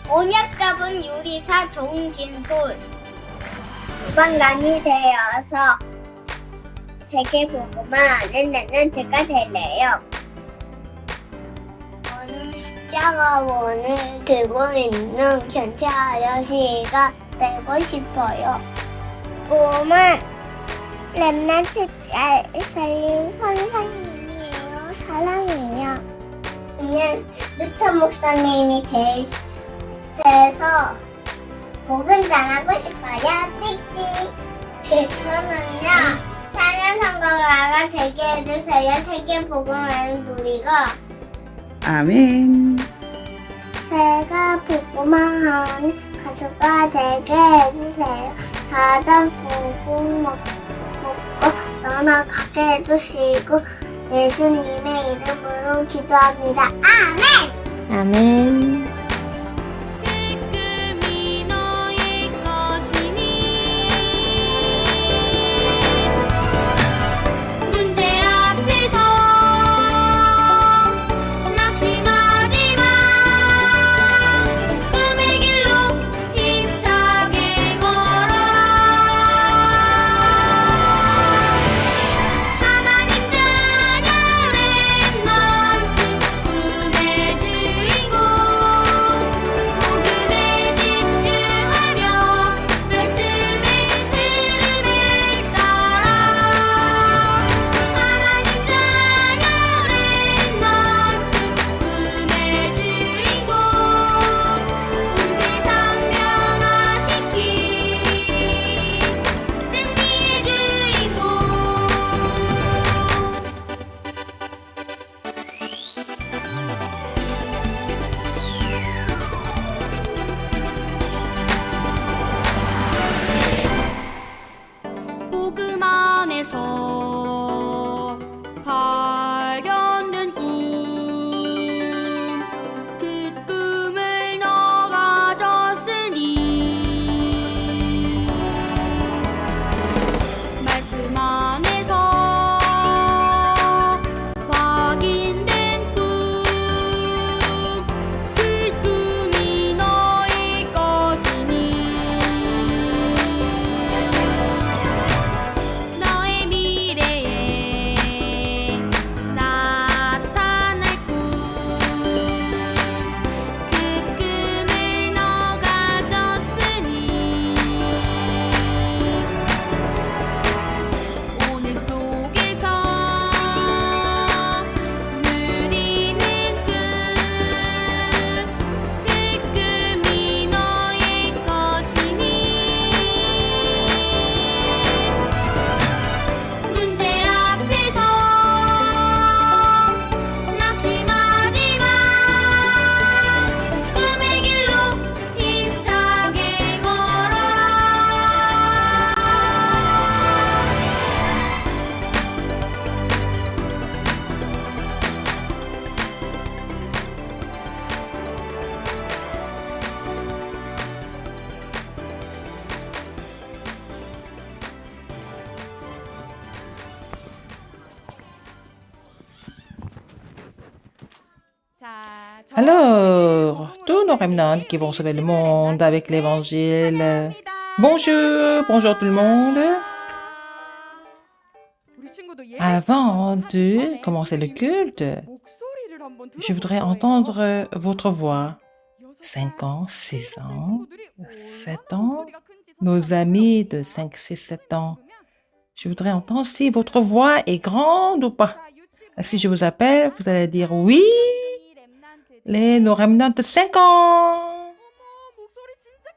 온약 잡은 요리사 정진솔. 조만간이 되어서 세계보고만을 내는 제가 될래요. 어느 십자가원을 들고 있는 경찰 아저씨가 되고 싶어요. 꿈은 랩런트 살린 선생님이에요. 사랑해요. 저는 루터 목사님이 돼서 복음 전하고 싶어요. 띠띠. 저는요, 4년 선거가가 되게 해주세요. 세계 복음을 누리고. 아멘. 제가 복음한 가수가 되게 해주세요. 다들 복음 먹고 떠나가게 해주시고 예수님의 이름으로 기도합니다. 아멘! 아멘. 복음 안에서 발견된 꿈, 그 꿈을 너가 줬으니 말씀 안에서 확인된 꿈, 그 꿈이 너의 것이니 너의 미래에 나타날 꿈, 그 꿈을 너가 줬으니 오늘 속에서 누리는 꿈, 그 꿈이 너의 것이니 문제 앞에서 낙심하지 마. 꿈의 길로 힘차게 걸어라. Alors, tous nos remnants qui vont sauver le monde avec l'évangile. Bonjour, bonjour tout le monde. Avant de commencer le culte, je voudrais entendre votre voix. 5 ans, 6 ans, 7 ans, nos amis de 5, 6, 7 ans. Je voudrais entendre si votre voix est grande ou pas. Si je vous appelle, vous allez dire oui. Nos remnants de 5 ans.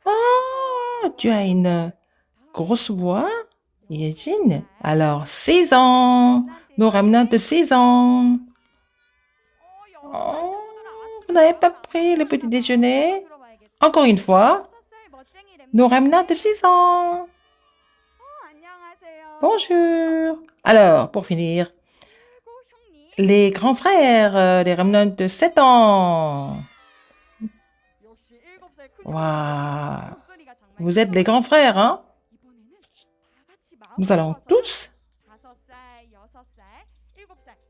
Oh, tu as une grosse voix, Yejin. Alors, 6 ans. Nos remnants de 6 ans. Oh, vous n'avez pas pris le petit déjeuner? Encore une fois. Nos remnants de 6 ans. Bonjour. Alors, pour finir, les grands frères, les remnants de 7 ans. Waouh. Vous êtes les grands frères, hein? Nous allons tous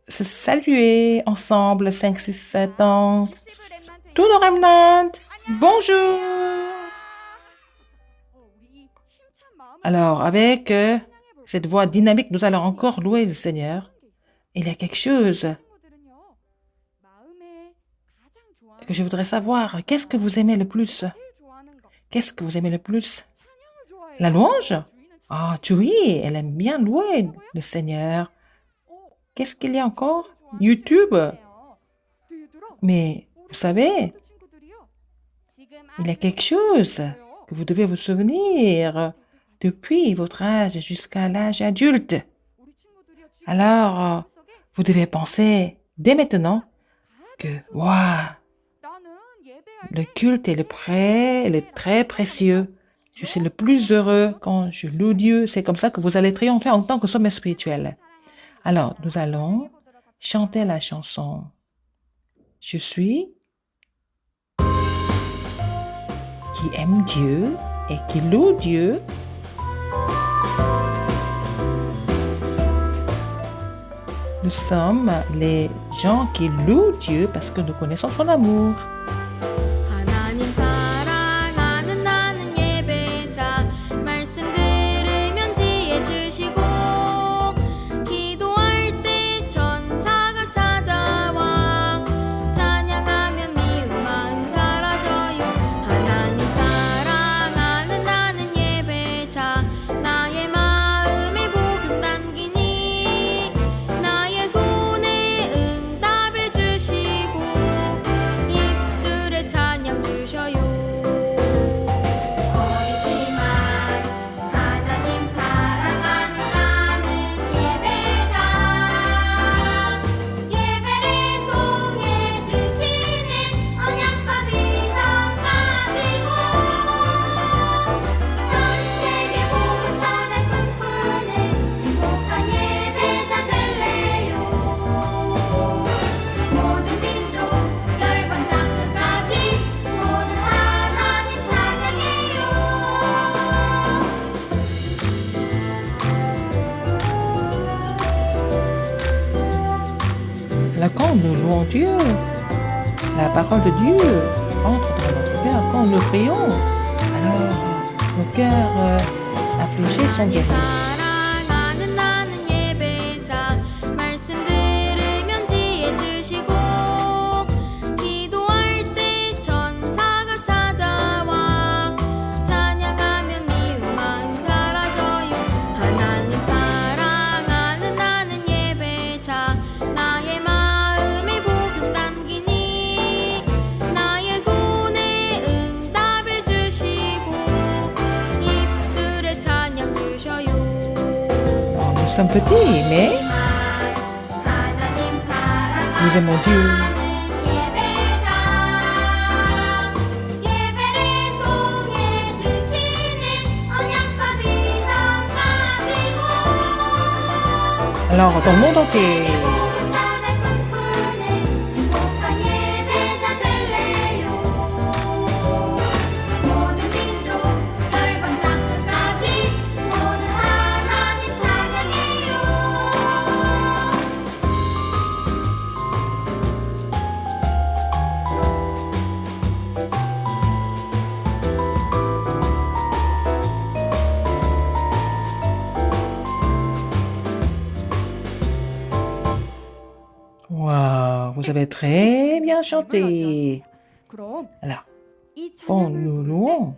se saluer ensemble, 5, 6, 7 ans. Tous nos remnants. Bonjour. Alors, avec cette voix dynamique, nous allons encore louer le Seigneur. Il y a quelque chose que je voudrais savoir. Qu'est-ce que vous aimez le plus? Qu'est-ce que vous aimez le plus? La louange? Ah, oui, elle aime bien louer le Seigneur. Qu'est-ce qu'il y a encore? YouTube. Mais vous savez, il y a quelque chose que vous devez vous souvenir depuis votre âge jusqu'à l'âge adulte. Alors, vous devez penser dès maintenant que, waouh, le culte est très précieux. Je suis le plus heureux quand je loue Dieu. C'est comme ça que vous allez triompher en tant que sommet spirituel. Alors, nous allons chanter la chanson. Je suis qui aime Dieu et qui loue Dieu. Nous sommes les gens qui louent Dieu parce que nous connaissons son amour. 하나님 사랑하는 나는 예배자 말씀 들으면 지혜 주시고 기도할 때 천사가 찾아와 찬양하면 미운 마음 사라져요 하나님 사랑하는 나는 예배자 나의 마음에 복음 담기니 나의 손에 응답을 주시고 입술에 찬양 주셔요 어리지만 하나님 사랑하는 나는 예배자 예배를 통해 주시는 언약과 비전 가지고 전 세계 복음 전할 꿈꾸는 행복한 예배자 될래요 모든 민족 열방 땅끝까지 모든 하나님 찬양해요 Alors, quand nous louons Dieu, la parole de Dieu entre dans notre cœur. Quand nous prions, alors nos cœurs affligés sont guéris. 사랑하는 나는 예배자 말씀 들으면 지혜 주시고 기도할 때 천사가 찾아와 찬양하면 미운 마음 사라져요 하나님 사랑하는 나는 예배자 나의 마음에 복음 담기니 나의 손에 응답을 주시고 입술에 찬양 주셔요 Alors, nous sommes petits, mais 하나님 사랑하는 nous aimons Dieu. 예배자 예배를 통해 주시는 언약과 비전 가지고 Alors, dans le monde entier, 복음 전할 꿈꾸는 행복한 예배자 될래요 모든 민족 열방 땅끝까지 모든 하나님 찬양해요 waouh, vous avez très bien chanté. 그럼 Alors, 이 quand 찬양을 nous 부를 때 louons,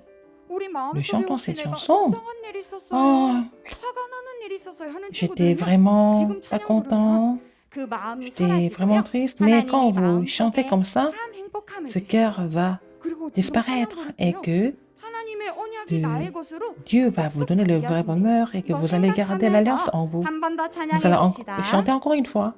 우리 마음속에 nous chantons 혹시 cette 내가 chanson. 속상한 일이 있었어요, Oh, 화가 나는 일이 있었어요 하는 j'étais 친구들은요. vraiment 지금 pas 찬양 부르면 content, 그 마음이 j'étais vraiment 사라지고요. triste, mais quand 하나님이 vous chantez 마음속에 comme ça, 참 행복함을 ce 주셔요. cœur va 그리고 지금 찬양 disparaître 부를 et 때요. que 하나님의 언약이 de- 나의 것으로 Dieu va vous donner le vrai bonheur et que vous allez garder l'alliance en vous. 한 번 더 Nous 찬양해 allons 봅시다. chanter encore une fois.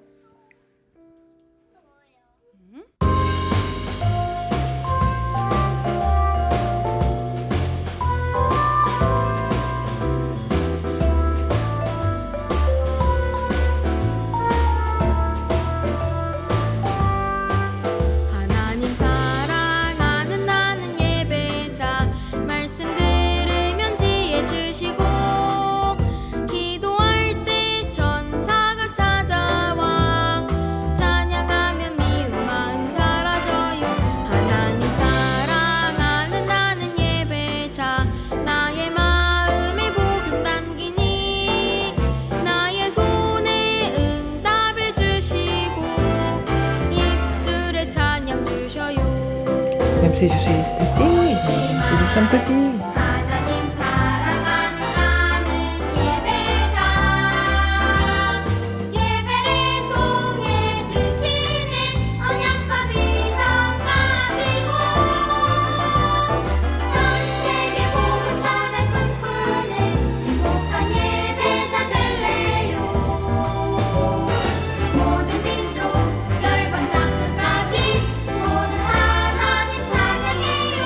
하나님 사랑하는 나는 예배자 말씀 들으면 지혜 주시고 기도할 때 천사가 찾아와 Comme si je suis petit, si nous sommes petits. 하나님 사랑하는 나는 예배자 예배를 통해 주시는 언약과 비전 가지고 전 세계 복음 전할 꿈꾸는 행복한 예배자 될래요 모든 민족 열방 땅끝까지 모든 하나님 찬양해요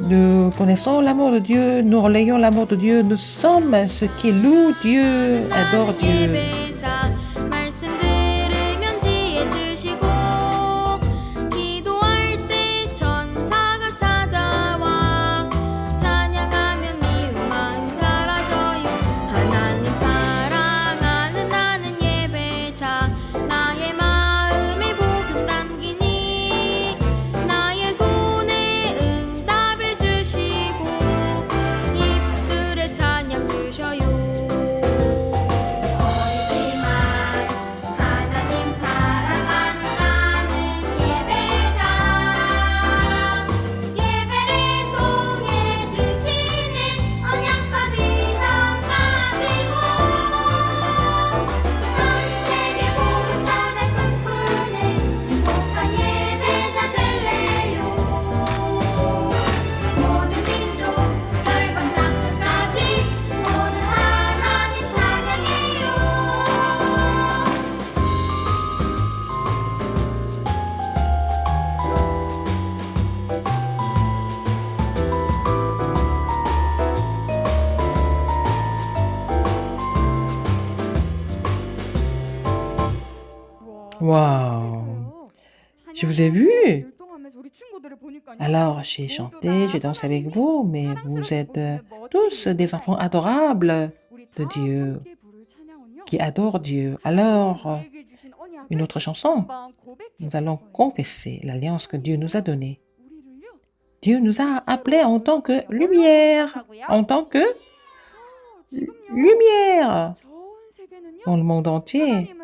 Nous connaissons l'amour de Dieu, nous relayons l'amour de Dieu, nous sommes ceux qui louent Dieu, adorent Dieu. 예배자 말씀 들으면 지혜 주시고 기도할 때 천사가 찾아와 찬양하면 미운 마음 사라져요 하나님 사랑하는 나는 예배자 나의 마음에 복음 담기니 나의 손에 응답을 주시고 입술에 찬양 주셔요 어리지만 하나님 사랑하는 나는 예배자 예배를 통해 주시는 언약과 비전 가지고 전 세계 복음 전할 꿈꾸는 행복한 예배자 될래요 모든 민족 열방 땅끝까지 모든 하나님 찬양해요 Waouh! Je vous ai vu. 율동하면서 우리 친구들을 보니까요. Alors, j'ai chanté, j'ai dansé avec vous, mais vous êtes tous des enfants adorables de Dieu, qui adorent Dieu. Alors, une autre chanson, nous allons confesser l'alliance que Dieu nous a donnée. Dieu nous a appelés en tant que lumière, en tant que lumière. Dans le monde entier,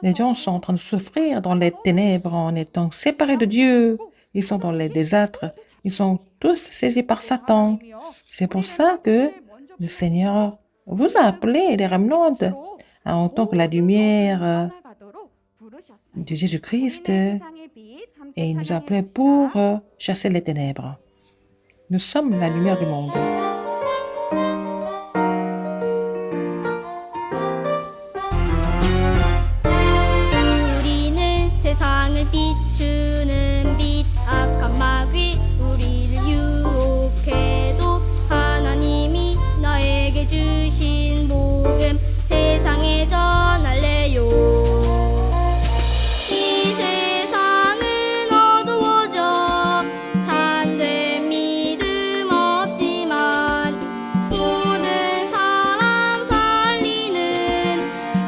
les gens sont en train de souffrir dans les ténèbres en étant séparés de Dieu. Ils sont dans les désastres. Ils sont tous saisis par Satan. C'est pour ça que le Seigneur vous a appelés, les remnants, en tant que la lumière de Jésus-Christ, et il nous a appelés pour chasser les ténèbres. Nous sommes la lumière du monde. 우리는 세상을 비추는 빛 악한 마귀 우리를 유혹해도 하나님이 나에게 주신 복음 세상에 전할래요 이 세상은 어두워져 참된 믿음 없지만 모든 사람 살리는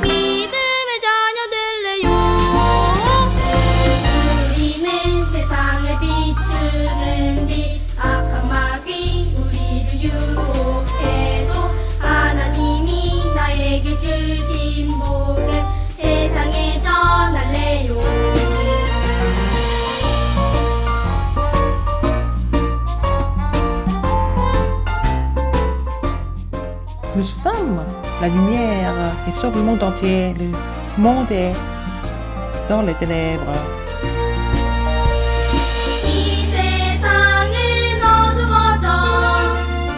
믿음의 자녀 될래요 우리는 세상을 비추는 빛 악한 마귀 우리를 유혹해도 하나님이 나에게 주신 복음 세상에 전할래요 Nous sommes la lumière qui sauve le monde entier. Le monde est dans les ténèbres. 이 세상은 어두워져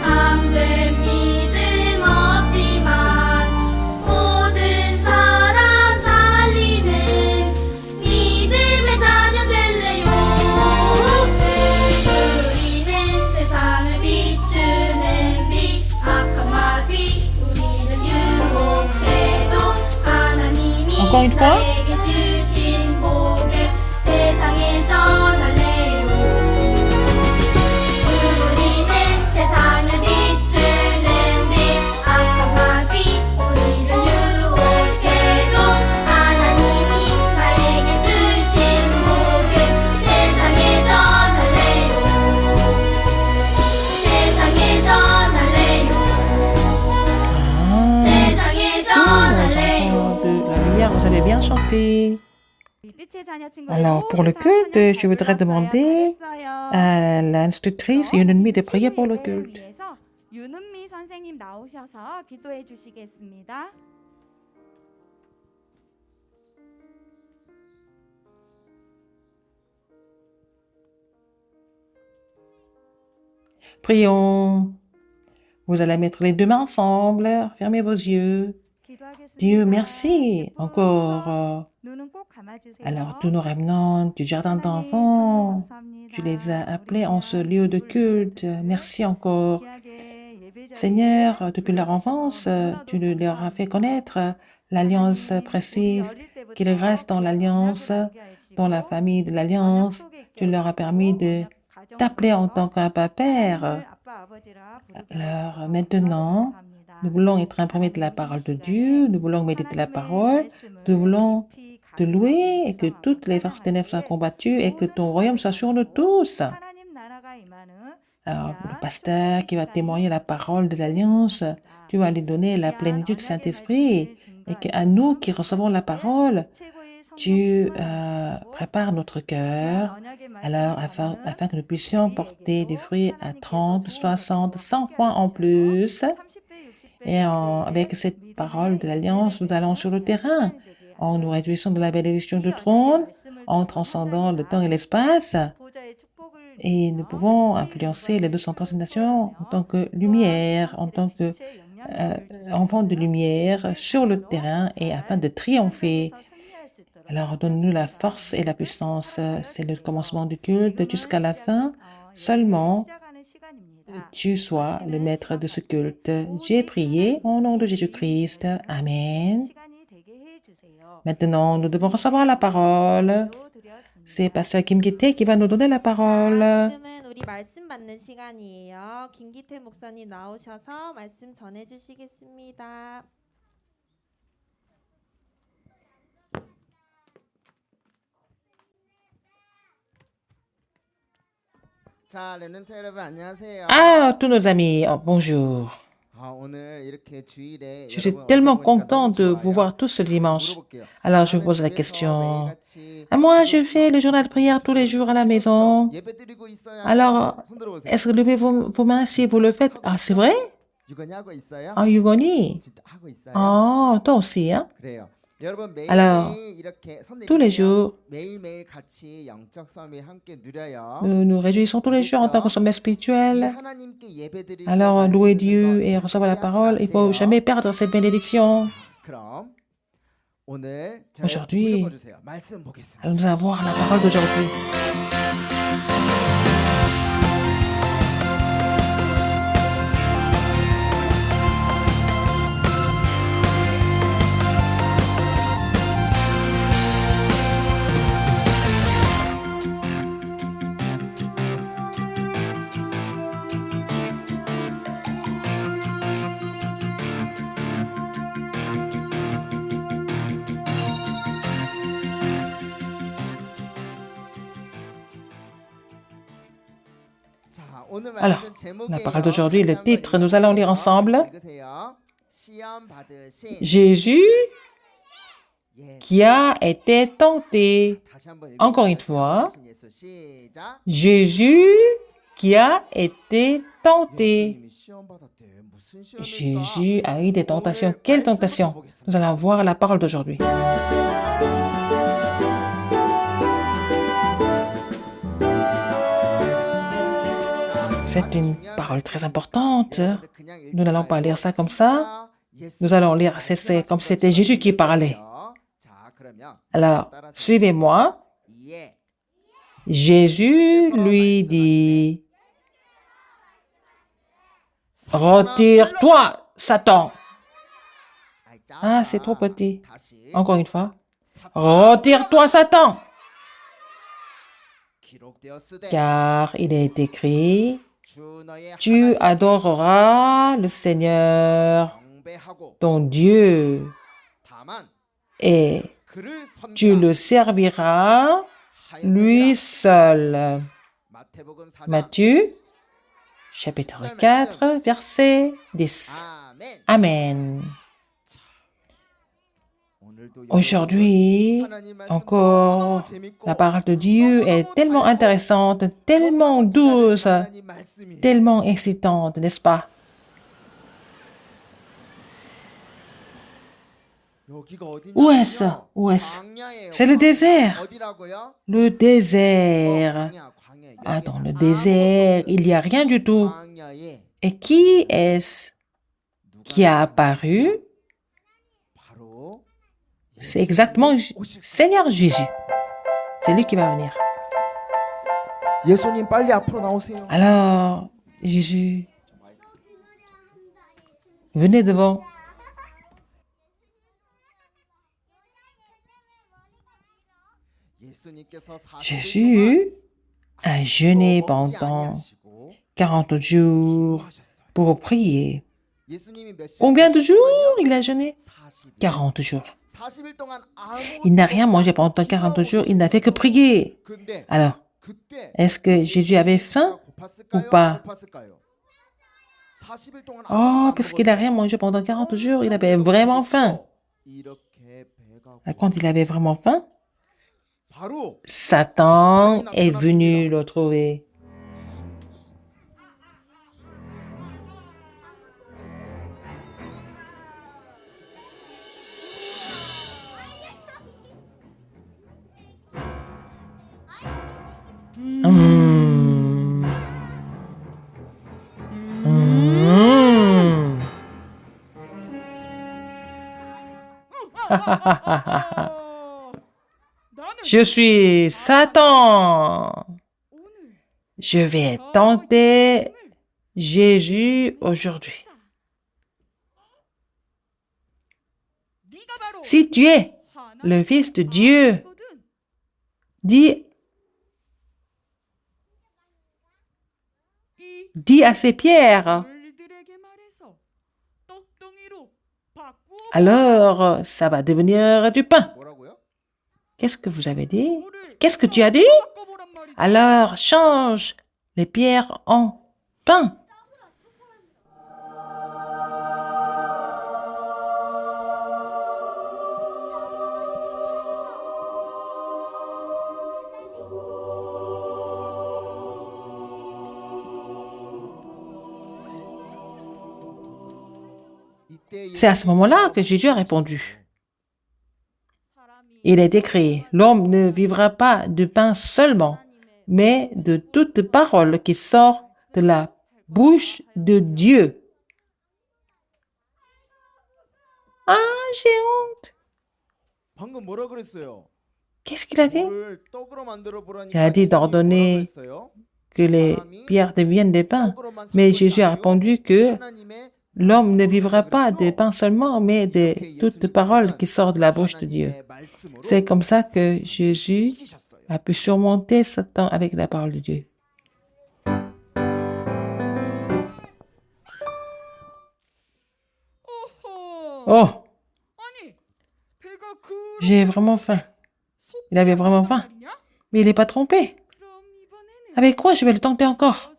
참된 믿음 없지만 모든 사람 살리는 믿음의 자녀 될래요 우리는 세상을 비추는 빛 악한 마귀 우리를 유혹해도 하나님이 Encore une fois. 나에게 주신 복음 세상에 전할래요 우리는 세상을 비추는 빛 악한 마귀 우리를 유혹해도 하나님이 나에게 주신 복음 세상에 전할래요 côté. Alors, pour le culte, je voudrais demander à l'instructrice Yununmi de prier pour le culte. 윤은미 선생님 나오셔서 기도해 주시겠습니다. Prions. Vous allez mettre les deux mains ensemble. Fermez vos yeux. Dieu, merci encore. Alors, tous nos remnants du jardin d'enfants, tu les as appelés en ce lieu de culte. Merci encore. Seigneur, depuis leur enfance, tu leur as fait connaître l'alliance précise, qu'ils restent dans l'alliance, dans la famille de l'alliance. Tu leur as permis de t'appeler en tant qu'Abba-Père. Alors, maintenant, nous voulons être imprimés de la parole de Dieu, nous voulons méditer la parole, nous voulons te louer et que toutes les forces ténèbres soient combattues et que ton royaume soit sur nous tous. Alors, le pasteur qui va témoigner la parole de l'Alliance, tu vas lui donner la plénitude du Saint-Esprit et qu'à nous qui recevons la parole, tu prépares notre cœur alors afin que nous puissions porter des fruits à 30, 60, 100 fois en plus. Et avec cette parole de l'Alliance, nous allons sur le terrain en nous réjouissant de la bénédiction du trône, en transcendant le temps et l'espace. Et nous pouvons influencer les 236 nations en tant que lumière, en tant que enfants de lumière sur le terrain et afin de triompher. Alors, donne-nous la force et la puissance. C'est le commencement du culte jusqu'à la fin. Seulement, tu sois le maître de ce culte. J'ai prié au nom de Jésus-Christ. Amen. Maintenant, nous devons recevoir la parole. C'est Pasteur Kim Gi-tae qui va nous donner la parole. 지금은 우리 말씀 받는 시간이에요. 김기태 목사님 나오셔서 말씀 전해 주시겠습니다. 자, 렘넌트 여러분 안녕하세요. Ah, tous nos amis, oh, bonjour. 오늘 이렇게 주일에 Je suis 여러분 tellement 얼굴 보니까 content 너무 de 좋아요. vous voir tous ce dimanche. 물어볼게요. Alors, je vous 나는 pose la 집에서 question. 매일같이 Moi, je fais le journal de prière tous les jours à la maison. 예배드리고 있어요. Alors, 손 들어보세요. est-ce que levez vos mains si vous le faites? Ah, c'est vrai? 유건이 하고 있어요? Ah, Yugoni? 진짜 하고 있어요? Oh, toi aussi, hein? 그래요. 여러분 Alors, 매일매일 이렇게 손 tous les 내리시면 jours, 매일매일 같이 영적 싸움에 함께 누려요. nous nous réjouissons tous les jours en tant que sommet 이 spirituel. 하나님께 예배드리고 Alors, louer 말씀 Dieu 듣는 et 거 recevoir la 절대 parole, il ne faut 빼앗기면 안 jamais 돼요. perdre cette bénédiction. 자, 그럼 오늘 자, Aujourd'hui, 불 꺼주세요. 말씀 보겠습니다. nous allons voir la parole d'aujourd'hui. 자, 오늘 Alors, 말씀 la 제목이에요. parole d'aujourd'hui, le 다시 한번 titre, nous allons lire 읽어볼게요. ensemble. 읽으세요. 시험 받으신 Jésus 예수. qui a été tenté. 다시 한번 Encore une 읽어볼게요. fois. 시험 받으신 예수. 시작. Jésus qui a été tenté. 예수님이 시험 받았대. 무슨 시험일까? Jésus a eu des tentations. 오늘 Quelle 말씀부터 tentation? 보겠습니다. Nous allons voir la parole d'aujourd'hui. C'est une parole très importante. Nous n'allons pas lire ça comme ça. Nous allons lire, c'est comme si c'était Jésus qui parlait. Alors, suivez-moi. Jésus lui dit, retire-toi, Satan. Ah, c'est trop petit. Encore une fois. Retire-toi, Satan. Car il est écrit, tu adoreras le Seigneur, ton Dieu, et tu le serviras lui seul. Matthieu, chapitre 4, verset 10. Amen. Aujourd'hui, encore, la parole de Dieu est tellement intéressante, tellement douce, tellement excitante, n'est-ce pas? Où est-ce? Où est-ce? C'est le désert. Le désert. Ah, dans le désert, il n'y a rien du tout. Et qui est-ce qui a apparu? C'est exactement Seigneur Jésus. C'est lui qui va venir. 예수님 빨리 앞으로 나오세요. Alors, Jésus, venez devant. Jésus a jeûné pendant 40 jours pour prier. Combien de jours il a jeûné? 40 jours. Il n'a rien mangé pendant 40 jours, il n'a fait que prier. Alors, est-ce que Jésus avait faim ou pas? Oh, parce qu'il n'a rien mangé pendant 40 jours, il avait vraiment faim. Quand il avait vraiment faim, Satan est venu le trouver. Mmh. Mmh. Je suis Satan. Je vais tenter Jésus aujourd'hui. Si tu es le Fils de Dieu, dis à ces pierres. Alors, ça va devenir du pain. Qu'est-ce que vous avez dit? Qu'est-ce que tu as dit? Alors, change les pierres en pain. C'est à ce moment-là que Jésus a répondu. Il est écrit, l'homme ne vivra pas de pain seulement, mais de toute parole qui sort de la bouche de Dieu. Ah, j'ai honte. 방금 뭐라 그랬어요? Qu'est-ce qu'il a dit? 돌을 떡으로 만들어 보라니까 Il a dit d'ordonner 예수님이 뭐라 그랬어요? que les pierres deviennent des pains. 떡으로만 산 Mais 것이 Jésus a 아니요. répondu que 하나님의 l'homme ne vivra pas de pain seulement, mais de toute parole qui sort de la bouche de Dieu. 하나님의 말씀으로 C'est comme ça que Jésus 이기셨어요. a pu surmonter Satan avec la parole de Dieu. Oh, j'ai vraiment faim. Il avait vraiment faim. Mais il n'est pas trompé. Avec quoi je vais le tenter encore?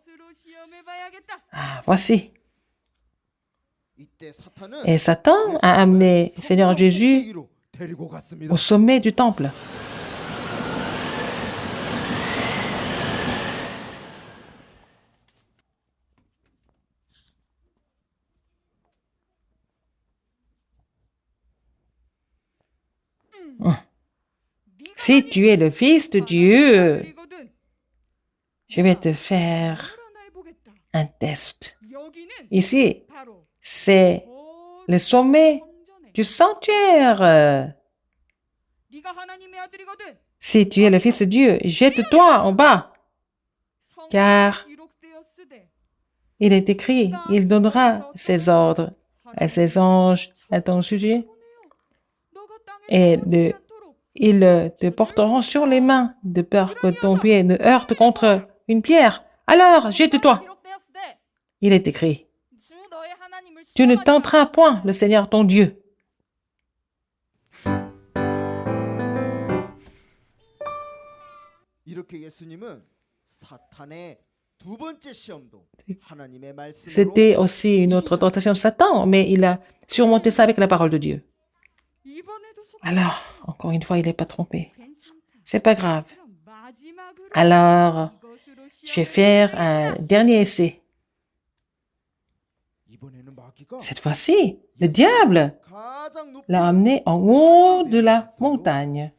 Ah, voici. 이때 사탄은 Et Satan a amené Seigneur Jésus 꼭대기로 데리고 갔습니다. au sommet du temple. Si tu es le Fils de Dieu, je vais te faire un test. Ici, c'est le sommet du sanctuaire. Si tu es le Fils de Dieu, jette-toi en bas, car il est écrit, il donnera ses ordres à ses anges à ton sujet, et ils te porteront sur les mains de peur que ton pied ne heurte contre une pierre. Alors, jette-toi. Il est écrit, tu ne tenteras point le Seigneur ton Dieu. 이렇게 예수님은 사탄의 두 번째 시험도 하나님의 말씀으로 C'était aussi une autre tentation de Satan, mais il a surmonté ça avec la parole de Dieu. Alors, encore une fois, il n'est pas trompé. C'est pas grave. Alors, je vais faire un dernier essai. 이번에는 마귀가 Cette fois-ci, le diable 가장 높은 l'a amené en haut de la montagne.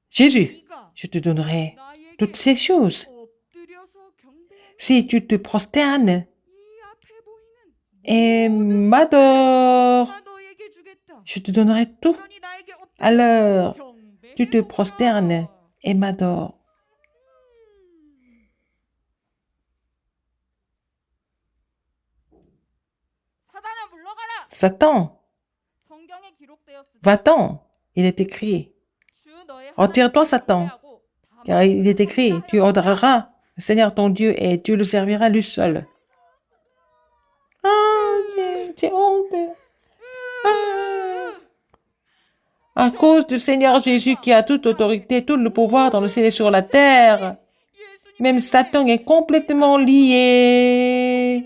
Jésus, je te donnerai toutes ces choses si tu te prosternes et m'adores. Je te donnerai tout. Alors, tu te prosternes et m'adores. Satan, va-t'en. Il est écrit. Retire-toi, Satan. Car il est écrit, tu adoreras le Seigneur ton Dieu et tu le serviras lui seul. Ah, j'ai honte. Ah. À cause du Seigneur Jésus qui a toute autorité, tout le pouvoir dans le ciel et sur la terre, même Satan est complètement lié.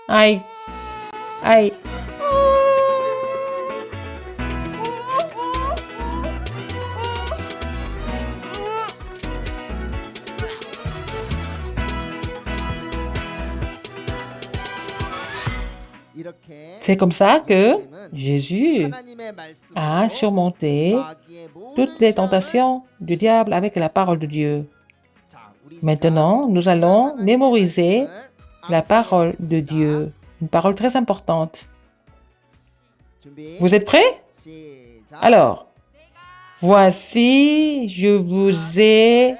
Aïe, aïe. 이렇게 C'est comme ça que 예수님은 Jésus 하나님의 말씀으로 a surmonté 마귀의 모든 toutes les 시험을 tentations du diable avec la parole de Dieu. 자, 우리 Maintenant, nous allons 하나님의 mémoriser 말씀을 la parole 암송해 de 보겠습니다. Dieu. Une parole très importante. 준비. Vous êtes prêts? 시작. Alors, voici, je vous ai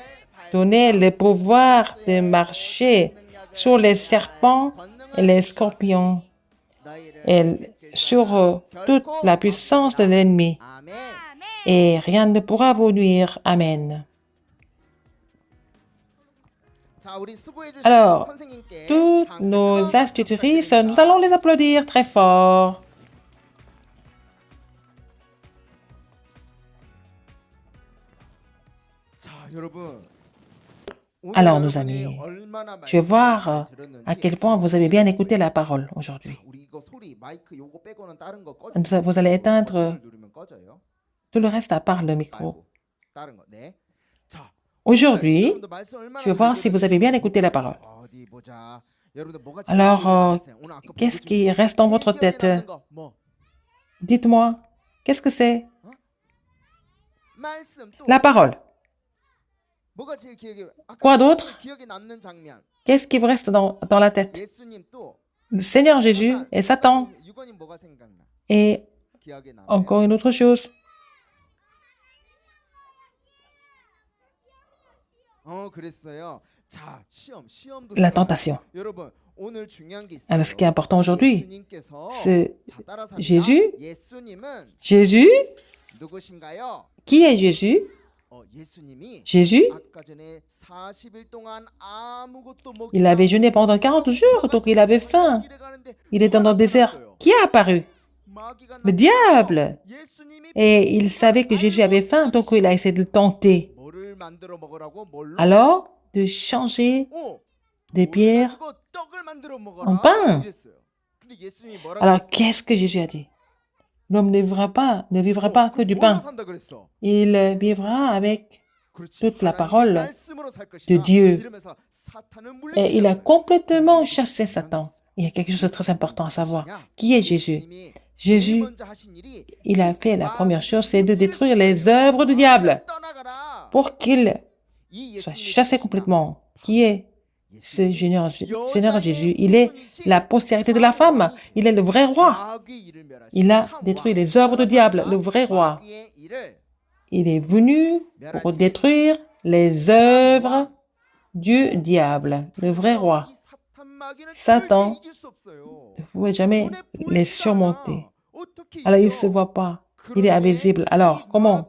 donné le pouvoir de marcher sur les serpents et les scorpions et sur toute la puissance de l'ennemi. 아멘. Et rien ne pourra vous nuire. Amen. 자, 우리 수고해 주신 Alors, 선생님께 Toutes 다 함께 nos 뜨거운 박수 institutrices, 부탁드립니다. nous allons les applaudir très fort. 자, 여러분. Alors, nos amis, je vais voir à quel point vous avez bien écouté la parole aujourd'hui. Vous allez éteindre tout le reste à part le micro. Aujourd'hui, je vais voir si vous avez bien écouté la parole. Alors, qu'est-ce qui reste dans votre tête? Dites-moi, qu'est-ce que c'est? La parole. Quoi d'autre? Qu'est-ce qui vous reste dans la tête? Le Seigneur Jésus et Satan. Et encore une autre chose. La tentation. Alors, ce qui est important aujourd'hui, c'est Jésus. Jésus. Qui est Jésus? Jésus, il avait jeûné pendant 40 jours, donc il avait faim. Il était dans le désert. Qui a apparu? Le diable. Et il savait que Jésus avait faim, donc il a essayé de le tenter. Alors, de changer des pierres en pain. Alors, qu'est-ce que Jésus a dit? L'homme ne vivra pas que du pain. Il vivra avec toute la parole de Dieu. Et il a complètement chassé Satan. Il y a quelque chose de très important à savoir. Qui est Jésus? Jésus, il a fait la première chose, c'est de détruire les œuvres du diable pour qu'il soit chassé complètement. Qui est ce Seigneur Jésus? Il est la postérité de la femme. Il est le vrai roi. Il a détruit les œuvres du diable, le vrai roi. Il est venu pour détruire les œuvres du diable, le vrai roi. Satan ne pouvait jamais les surmonter. Alors, il ne se voit pas. Il est invisible. Alors, comment?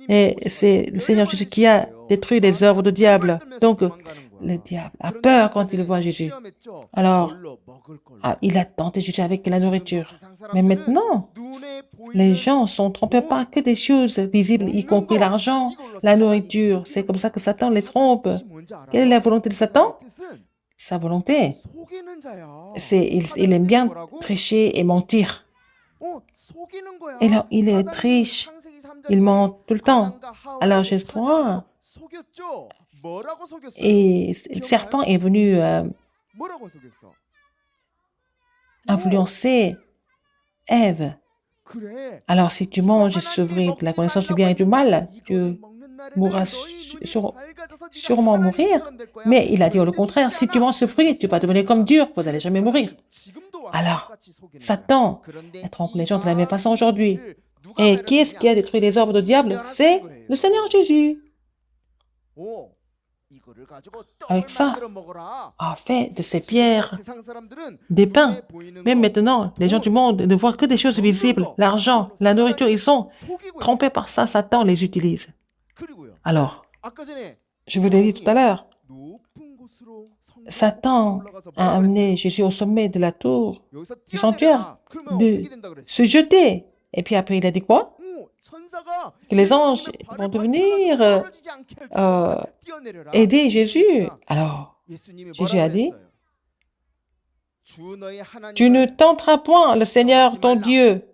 Et c'est le Seigneur Jésus qui a détruit les œuvres du diable. Donc, le diable a peur quand il voit Jésus. Alors, il a tenté Jésus avec la nourriture. Mais maintenant, les gens sont trompés par que des choses visibles, y compris l'argent, la nourriture. C'est comme ça que Satan les trompe. Quelle est la volonté de Satan? Sa volonté, c'est il aime bien tricher et mentir. Et là, il est triche. Il ment tout le temps. Alors, Genèse 3, et le serpent est venu influencer Ève. Alors, si tu manges ce fruit de la connaissance du bien et du mal, tu mourras sûrement mourir. Mais il a dit le contraire, si tu manges ce fruit, tu vas devenir comme Dieu, vous n'allez jamais mourir. Alors, Satan trompe les gens de la même façon aujourd'hui. Et qui est-ce qui a détruit les œuvres du diable? C'est le Seigneur Jésus. Avec ça, a fait de ces pierres des pains. Même maintenant, les gens du monde ne voient que des choses visibles, l'argent, la nourriture, ils sont trompés par ça, Satan les utilise. Alors, je vous l'ai dit tout à l'heure, Satan a amené Jésus au sommet de la tour du sanctuaire, de se jeter. Et puis après, il a dit quoi? Que les anges vont devenir aider Jésus. Alors, Jésus a dit, tu ne tenteras point le Seigneur ton Dieu.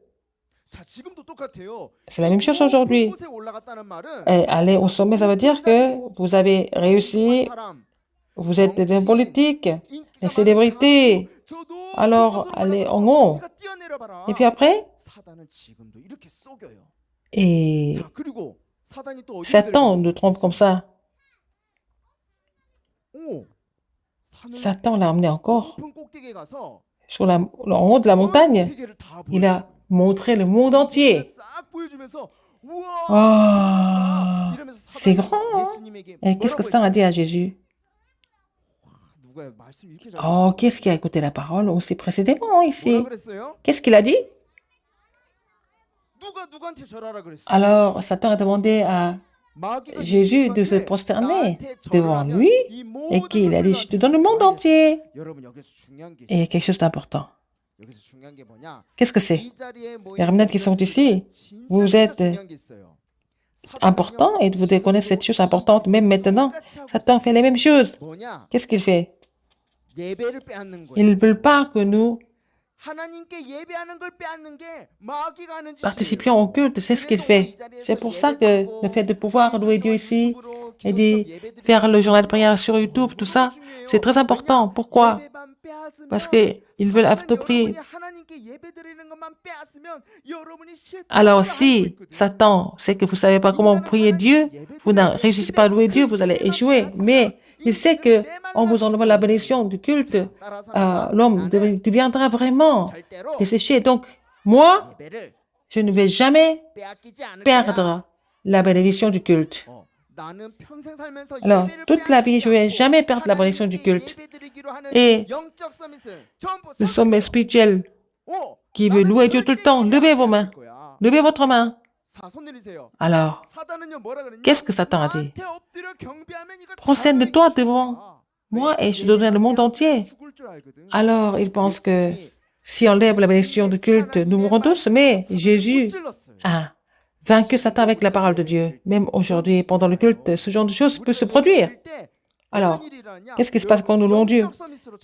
C'est la même chose aujourd'hui. Et aller au sommet, ça veut dire que vous avez réussi, vous êtes des hommes politiques, des célébrités. Alors, allez en haut. Et puis après, et Satan nous trompe comme ça. Satan l'a emmené encore en haut de la montagne. Il a montré le monde entier. Oh, c'est grand, hein? Et qu'est-ce que Satan a dit à Jésus? Oh, qu'est-ce qui a écouté la parole aussi précédemment ici? Qu'est-ce qu'il a dit? Alors, Satan a demandé à Jésus de se prosterner devant lui et qu'il a dit, je te donne le monde entier. Et il y a quelque chose d'important. Qu'est-ce que c'est? Les remnants qui sont ici, vous êtes importants et vous devez connaître cette chose importante. Même maintenant, Satan fait les mêmes choses. Qu'est-ce qu'il fait? Ils ne veulent pas que nous participions au culte, c'est ce qu'il fait. C'est pour ça que le fait de pouvoir louer Dieu ici et de faire le journal de prière sur YouTube, tout ça, c'est très important. Pourquoi? Parce qu'ils veulent à tout prix. Alors si Satan sait que vous ne savez pas comment prier Dieu, vous ne réussissez pas à louer Dieu, vous allez échouer. Mais il sait que en vous enlevant la bénédiction du culte, l'homme deviendra vraiment desséché. Donc, moi, je ne vais jamais perdre la bénédiction du culte. Alors, toute la vie, je ne vais jamais perdre la bénédiction du culte. Et le sommet spirituel qui veut louer Dieu tout le temps, levez vos mains. Levez votre main. Alors, qu'est-ce que Satan a dit? Prosterne-toi devant moi et je te donnerai le monde entier. Alors, il pense que si on lève la bénédiction du culte, nous mourrons tous, mais Jésus a vaincu Satan avec la parole de Dieu. Même aujourd'hui, pendant le culte, ce genre de choses peut se produire. Alors, qu'est-ce qui se passe quand nous louons Dieu?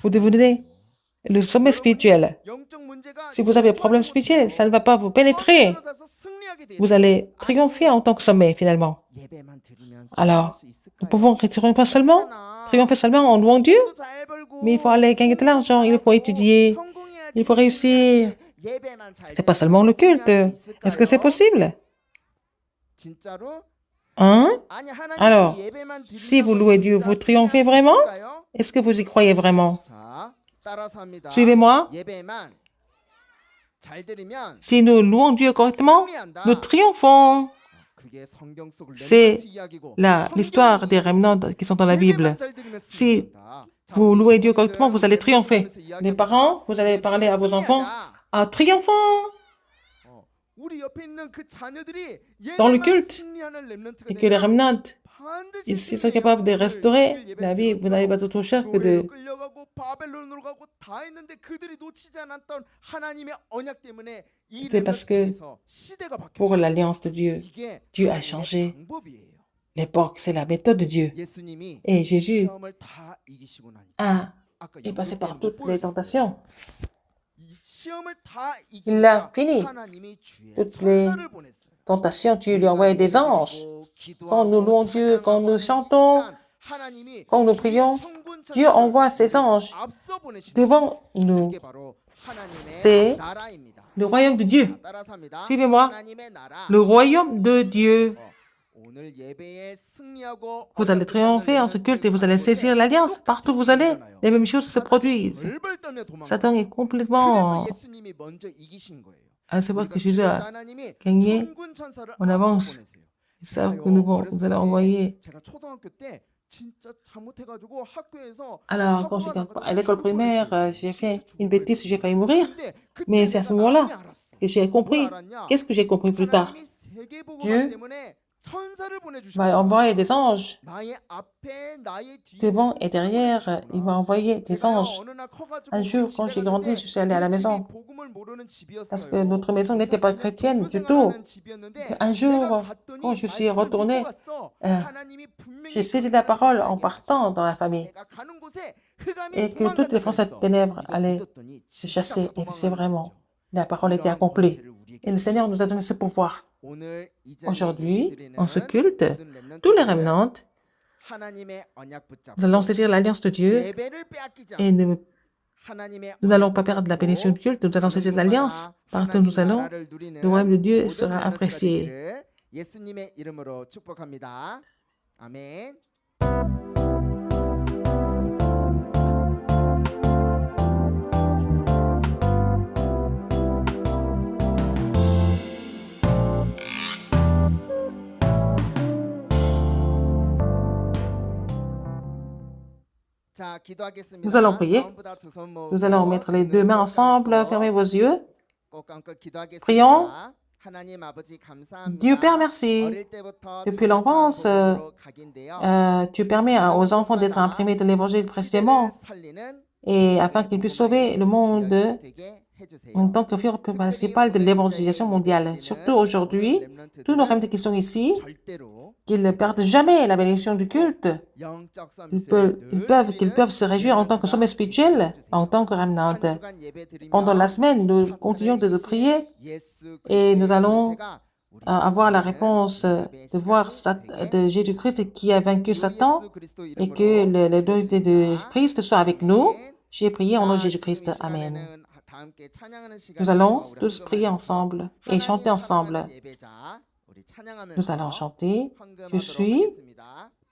Vous devenez le sommet spirituel. Si vous avez un problème spirituel, ça ne va pas vous pénétrer. Vous allez triompher en tant que sommet, finalement. Alors, nous pouvons triompher seulement en louant Dieu, mais il faut aller gagner de l'argent, il faut étudier, il faut réussir. C'est pas seulement le culte. Est-ce que c'est possible? Hein? Alors, si vous louez Dieu, vous triomphez vraiment? Est-ce que vous y croyez vraiment? Suivez-moi. Si nous louons Dieu correctement, nous triomphons. C'est l'histoire des remnants qui sont dans la Bible. Si vous louez Dieu correctement, vous allez triompher. Les parents, vous allez parler à vos enfants en triomphant. Dans le culte, et que les remnants S'ils sont capables de restaurer la vie, vous n'avez pas d'autre chose que de... 끌려가고 바벨론으로 가고 다 했는데 그들이 놓치지 않았던 하나님의 언약 때문에 이 C'est parce que 렘넌트에서 시대가 pour 바뀌었어요. l'alliance de Dieu, 이게 Dieu a 하나님의 changé. 방법이에요. L'époque, c'est la méthode de Dieu. 예수님이 Et Jésus 시험을 다 이기시고 나니까 a, 아까 est passé 영국 par 때는 toutes 못 les 보여줬어요. tentations. 이 시험을 다 Il l'a 이기니까 fini. 하나님이 주의 Toutes les 천사를 보냈어요. tentations, Dieu lui a envoyé des anges. Quand nous louons Dieu, quand nous chantons, quand nous prions, Dieu envoie ses anges devant nous. C'est le royaume de Dieu. Suivez-moi. Le royaume de Dieu. Vous allez triompher en ce culte et vous allez saisir l'alliance. Partout où vous allez, les mêmes choses se produisent. Satan est complètement... C'est vrai que Jésus a gagné en avance. Ils savent que nous allons envoyer. Alors, quand j'étais à l'école primaire, j'ai fait une bêtise, j'ai failli mourir. Mais c'est à ce moment-là que j'ai compris. Qu'est-ce que j'ai compris plus tard? Dieu m'a envoyé des anges. Devant et derrière, il m'a envoyé des anges. Un jour, quand j'ai grandi, je suis allé à la maison. Parce que notre maison n'était pas chrétienne du tout. Un jour, quand je suis retourné, j'ai saisi la parole en partant dans la famille. Et que toutes les forces de ténèbres allaient se chasser. Et c'est vraiment, la parole était accomplie. Et le Seigneur nous a donné ce pouvoir. Aujourd'hui, en ce culte, tous les remnants, nous allons saisir l'alliance de Dieu et nous n'allons pas perdre la bénédiction du culte, nous allons saisir l'alliance. Partout où nous allons, le royaume de Dieu sera apprécié. 예수님의 이름으로 축복합니다. 아멘. Nous allons prier. Nous allons mettre les deux mains ensemble, fermez vos yeux. Prions. Dieu Père, merci. Depuis l'enfance, tu permets aux enfants d'être imprimés de l'Évangile précisément et afin qu'ils puissent sauver le monde en tant que figure principale de l'évangélisation mondiale. Surtout aujourd'hui, tous nos remnants qui sont ici, qu'ils ne perdent jamais la bénédiction du culte. Qu'ils peuvent se réjouir en tant que sommet spirituel, en tant que remnant. Pendant la semaine, nous continuons de prier et nous allons avoir la réponse de voir de Jésus-Christ qui a vaincu Satan et que l'autorité de Christ soit avec nous. J'ai prié au nom de Jésus-Christ. Amen. Nous allons tous prier ensemble et chanter ensemble. Nous allons chanter. Je suis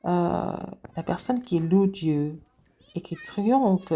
la personne qui loue Dieu et qui triomphe.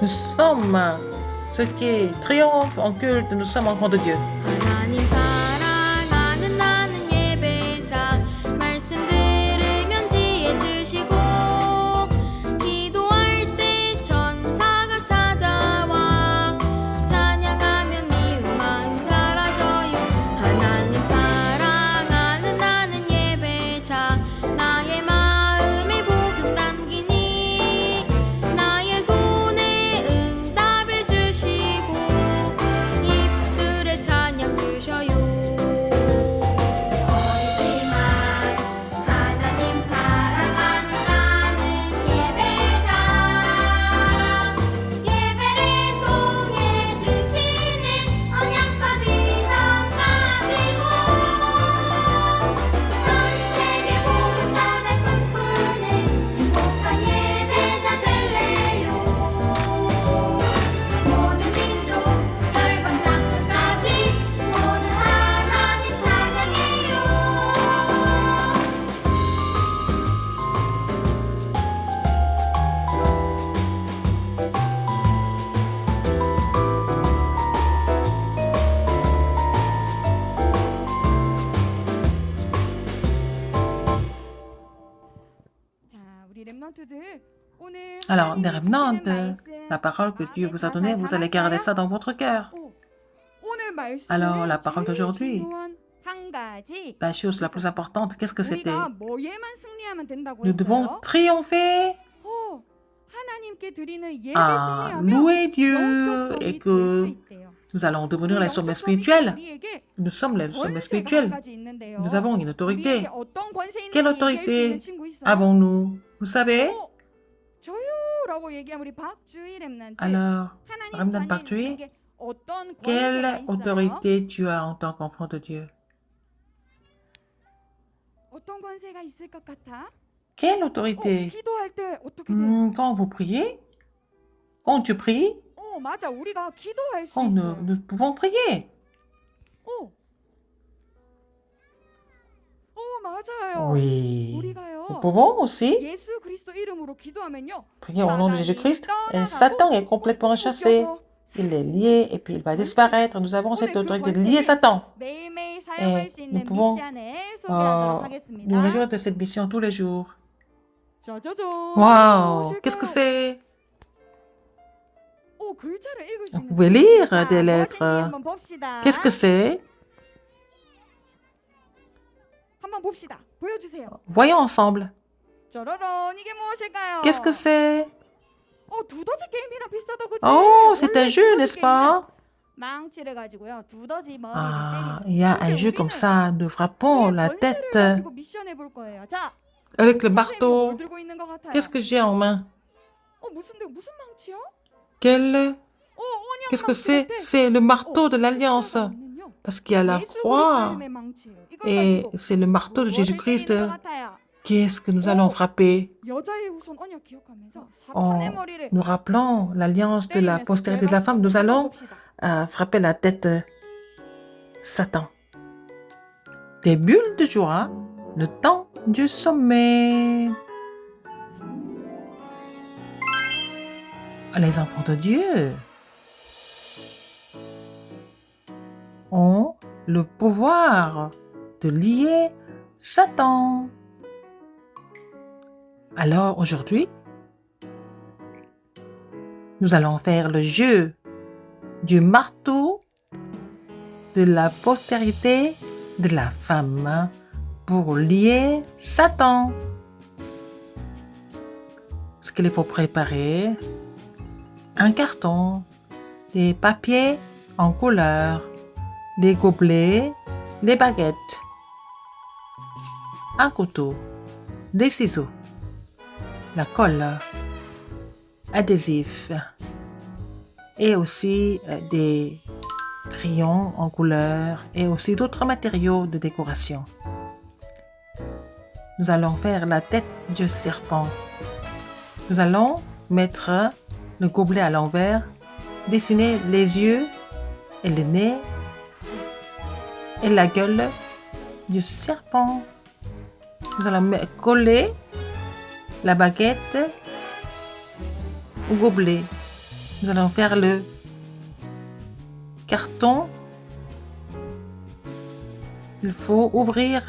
Nous sommes ceux qui triomphent en culte, nous sommes enfants de Dieu. 하나님 사랑하는 나는 예배자 말씀 들으면 Alors, des revenants 하나님이 de 주시는 la parole que Dieu 마음에 vous a 잘 donnée, vous allez garder 담았어요? ça dans votre cœur. 오늘 Alors, 말씀의 la parole 제일 d'aujourd'hui, 중요한 한 가지 la chose la plus importante, qu'est-ce que c'était? 우리가 뭐에만 승리하면 된다고 Nous devons 했어요? triompher 하나님께 드리는 예배 à 승리하면 louer 영적 Dieu et 성이 될 수 que 있대요. nous allons devenir 이 les 영적 sommets 성이 spirituels. 우리에게 Nous sommes les sommets 권세가 한 spirituels. 가지 있는데요. Nous avons une 우리에게 autorité. 어떤 권세 Quelle 있는지 얘기할 수 있는 autorité 친구 있어요? avons-nous? Vous savez? 저요라고 얘기하면 우리 박주희 랩런트 Alors, 하나님 Remnant Bakchui, 자녀에게 어떤 권세가 quelle 있어요? autorité tu as en tant qu'enfant de Dieu? 어떤 권세가 있을 것 같아? Quelle autorité? 기도할 때 어떻게 돼? Quand vous priez, quand tu pries, 맞아. 우리가 기도할 수 quand 있어요. nous pouvons prier. 맞아요. Oui. 우리가요. Nous pouvons aussi 예수 그리스도 이름으로 기도하면요. prier au nom de 사단이 Jésus-Christ et 떠나가고 Satan est complètement chassé. 묶여서 Il est lié et puis il va disparaître. Nous avons cette autorité de lier Satan. 매일매일 사용할 수 있는 pouvons, 미션을 소개하도록 하겠습니다. Nous réjouir de cette mission tous les jours. 짜자잔. Waouh! Qu'est-ce que c'est? 글자를 읽을 수 Vous 있는 pouvez lire 친구입니다. des 무엇인지 lettres. 한번 봅시다. Qu'est-ce que c'est? 한번 봅시다. 보여주세요. Voyons ensemble. 짜라란 이게 무엇일까요? Qu'est-ce que c'est? 두더지 게임이랑 비슷하다 그치? Oh, c'est un 원래 jeu, 두더지 n'est-ce 게임은 pas? 망치를 가지고요. 두더지 머리를 Ah, 때리고. il y a un 근데 jeu comme 우리는 ça. Nous frappons la 권세를 tête 가지고 미션 해볼 거예요. 자, avec le 선생님이 뭘 marteau. 들고 있는 것 같아요? Qu'est-ce que j'ai en main? 무슨 망치요? Quel? 언약 Qu'est-ce que 망치 c'est? 같아. C'est le marteau de l'Alliance. 십자가 있는요. Parce qu'il y a la 예수 croix. 그리스도의 망치예요. 이걸 Et 가지고 c'est le marteau de 무엇을 Jésus-Christ. 때리는 것 같아요? Qu'est-ce que nous allons frapper? 여자의 후손 언약 기억하면서 사탄의 En 머리를 nous rappelant l'alliance de la 때리면서 postérité de la femme, nous 한번 allons 봅시다. frapper la tête Satan. Des bulles de joie, le temps du sommet. Les enfants de Dieu ont le pouvoir de lier Satan. Alors aujourd'hui, nous allons faire le jeu du marteau de la postérité de la femme pour lier Satan. Ce qu'il faut préparer, un carton, des papiers en couleur, des gobelets, des baguettes, un couteau, des ciseaux, la colle, adhésif et aussi des crayons en couleur et aussi d'autres matériaux de décoration. Nous allons faire la tête du serpent. Nous allons mettre le gobelet à l'envers, dessiner les yeux et le nez et la gueule du serpent. Nous allons coller la baguette au gobelet. Nous allons faire le carton. Il faut ouvrir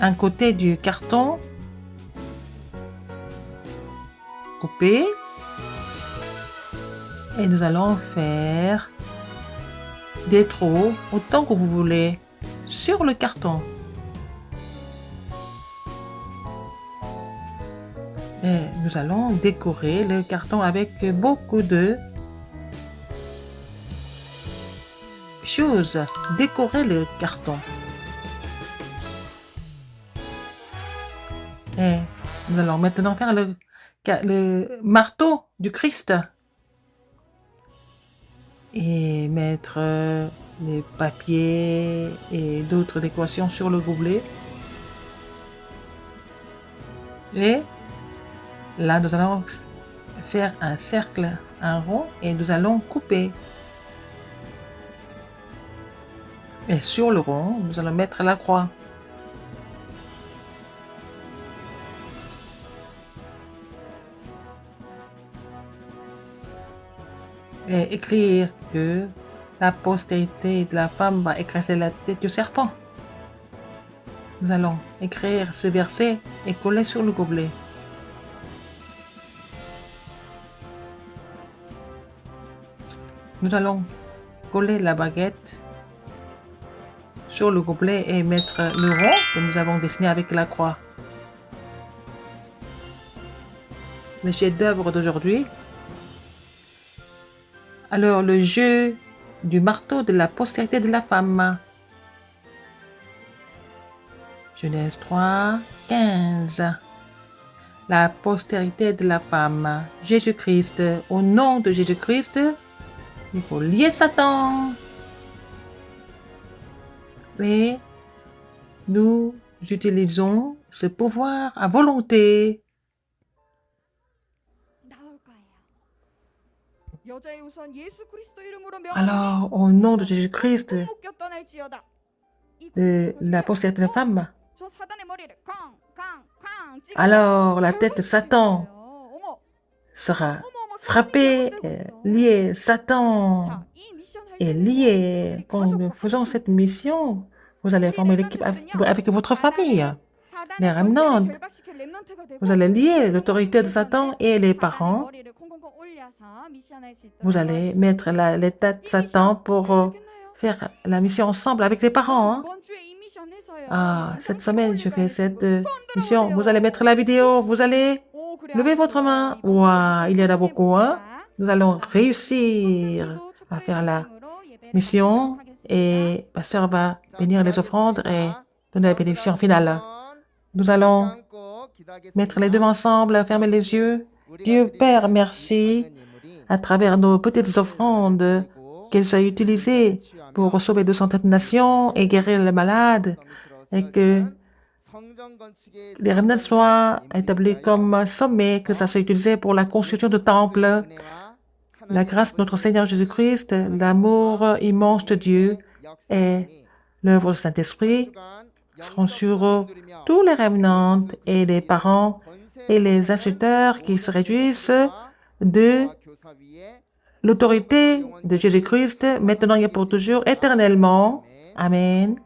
un côté du carton, couper, et nous allons faire des trous autant que vous voulez sur le carton. Et nous allons décorer le carton avec beaucoup de choses. Décorer le carton. Et nous allons maintenant faire le marteau du Christ. Et mettre les papiers et d'autres décorations sur le gobelet. Et là, nous allons faire un cercle, un rond, et nous allons couper. Et sur le rond, nous allons mettre la croix. Et écrire que la postérité de la femme va écraser la tête du serpent. Nous allons écrire ce verset et coller sur le gobelet. Nous allons coller la baguette sur le gobelet et mettre le rond que nous avons dessiné avec la croix. Le chef-d'œuvre d'aujourd'hui. Alors, le jeu du marteau de la postérité de la femme. Genèse 3, 15. La postérité de la femme. Jésus-Christ. Au nom de Jésus-Christ, il faut lier Satan. Et nous utilisons ce pouvoir à volonté. 여자의 우선 예수 그리스도 이름으로 명하노니 Alors, au nom de Jésus-Christ, 묶여 떠날지어다. 이 de 구슬을 la 보세요. postérité de la femme, 저 사단의 머리를 쾅쾅쾅 찍어. alors la tête de Satan 어머, sera 어머, 어머, frappée, 사단이 연결되고 있어. liée. Satan 자, 이 미션 할 est 때는 lié. 우리 Quand 가족과 nous faisons 함께 cette mission, vous allez former l'équipe avec votre famille. 사단의 Les 권세를 remnants. 결박시킬 렘넌트가 되고 Vous allez lier l'autorité de Satan et les 사단의 parents. 머리를 콩콩콩 올려서 미션할 수 있도록 Vous allez 도와주시고 mettre les têtes de Satan pour 있겠나요? faire la mission ensemble avec les parents. hein. 이번 주에 이 미션 해서요. Ah, 영상 cette semaine, je fais 올려가지고 cette 손 mission. 들어보세요. Vous allez mettre la vidéo. Vous allez 오, 그래, lever votre 알았어요. main. 이번 주에 Waouh, il y en a 미션 beaucoup. Hein? 해봅시다. Nous allons 자, réussir 성도들도 à faire la 축도의 예배를 mission 드리도록 하겠습니다. et Pasteur va bénir les offrandes et donner la bénédiction finale. Nous allons mettre les deux mains ensemble, fermer les yeux. Dieu Père, merci à travers nos petites offrandes qu'elles soient utilisées pour sauver 230 nations et guérir les malades et que les remnants soient établis comme sommet, que ça soit utilisé pour la construction de temples. La grâce de notre Seigneur Jésus-Christ, l'amour immense de Dieu et l'œuvre du Saint-Esprit seront sur tous les remnants et les parents et les instituteurs qui se réjouissent de l'autorité de Jésus-Christ, maintenant et pour toujours, éternellement. Amen.